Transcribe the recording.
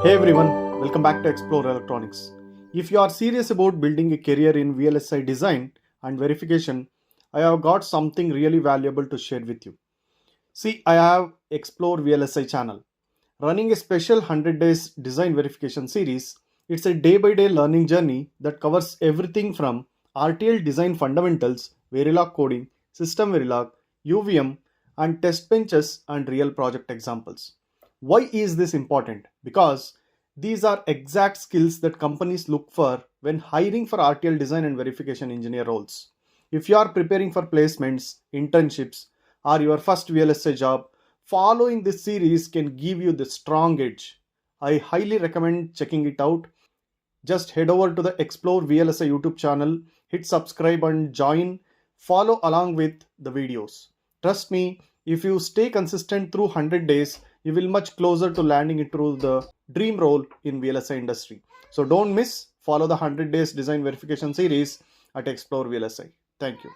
Hey everyone, welcome back to Explore Electronics. If you are serious about building a career in VLSI design and verification, I have got something really valuable to share with you. See, I have Explore VLSI channel running a special 100 days design verification series. It's a day by day learning journey that covers everything from RTL design fundamentals, Verilog coding, system Verilog, UVM, and test benches and real project examples. Why is this important? Because these are exact skills that companies look for when hiring for RTL design and verification engineer roles. If you are preparing for placements, internships, or your first VLSI job, following this series can give you the strong edge. I highly recommend checking it out. Just head over to the Explore VLSI YouTube channel, hit subscribe and join, follow along with the videos. Trust me, if you stay consistent through 100 days, you will much closer to landing into the dream role in VLSI industry. So don't miss, follow the 100 days design verification series at Explore VLSI. Thank you.